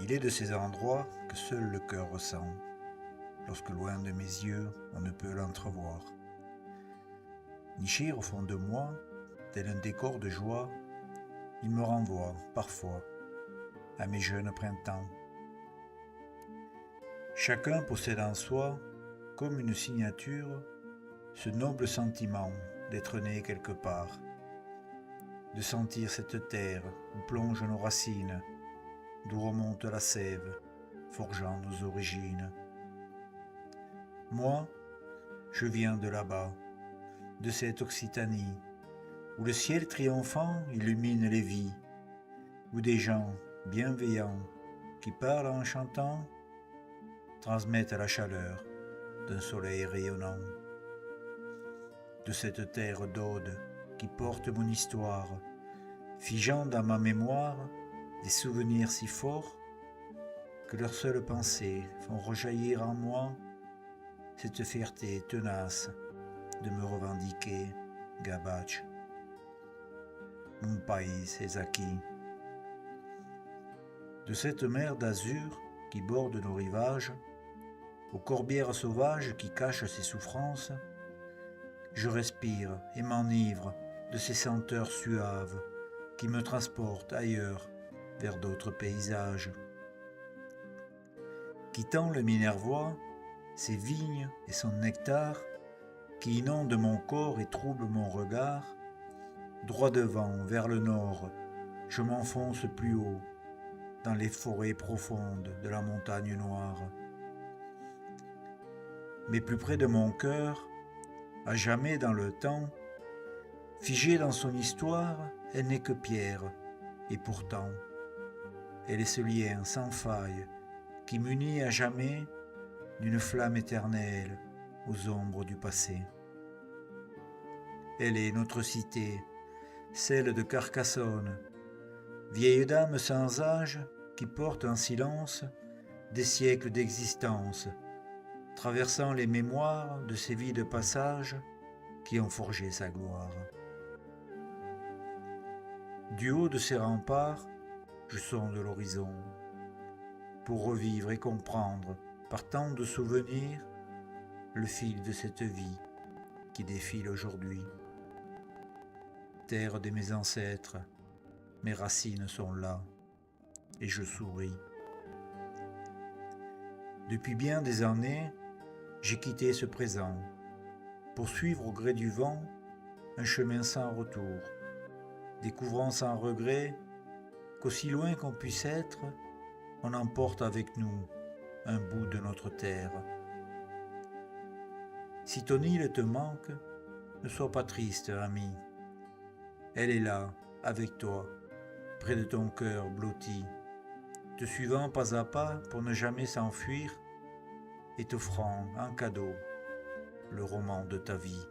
Il est de ces endroits que seul le cœur ressent, lorsque loin de mes yeux on ne peut l'entrevoir. Niché au fond de moi, tel un décor de joie, il me renvoie, parfois, à mes jeunes printemps. Chacun possède en soi, comme une signature, ce noble sentiment d'être né quelque part, de sentir cette terre où plongent nos racines, d'où remonte la sève, forgeant nos origines. Moi, je viens de là-bas, de cette Occitanie, où le ciel triomphant illumine les vies, où des gens bienveillants qui parlent en chantant transmettent la chaleur d'un soleil rayonnant. De cette terre d'Aude qui porte mon histoire, figeant dans ma mémoire des souvenirs si forts que leurs seules pensées font rejaillir en moi cette fierté tenace de me revendiquer Gabache. Mon pays est acquis. De cette mer d'azur qui borde nos rivages, aux corbières sauvages qui cachent ses souffrances, je respire et m'enivre de ces senteurs suaves qui me transportent ailleurs vers d'autres paysages. Quittant le Minervois, ses vignes et son nectar qui inondent mon corps et troublent mon regard, droit devant vers le nord, je m'enfonce plus haut dans les forêts profondes de la montagne noire. Mais plus près de mon cœur, à jamais dans le temps, figée dans son histoire, elle n'est que pierre, et pourtant, elle est ce lien sans faille qui m'unit à jamais d'une flamme éternelle aux ombres du passé. Elle est notre cité, celle de Carcassonne, vieille dame sans âge qui porte en silence des siècles d'existence, traversant les mémoires de ces vies de passage qui ont forgé sa gloire. Du haut de ces remparts, je sonde l'horizon, pour revivre et comprendre, par tant de souvenirs, le fil de cette vie qui défile aujourd'hui. Terre de mes ancêtres, mes racines sont là, et je souris. Depuis bien des années, j'ai quitté ce présent, pour suivre au gré du vent un chemin sans retour, découvrant sans regret qu'aussi loin qu'on puisse être, on emporte avec nous un bout de notre terre. Si ton île te manque, ne sois pas triste, ami. Elle est là, avec toi, près de ton cœur blotti, te suivant pas à pas pour ne jamais s'enfuir et t'offrant en cadeau le roman de ta vie.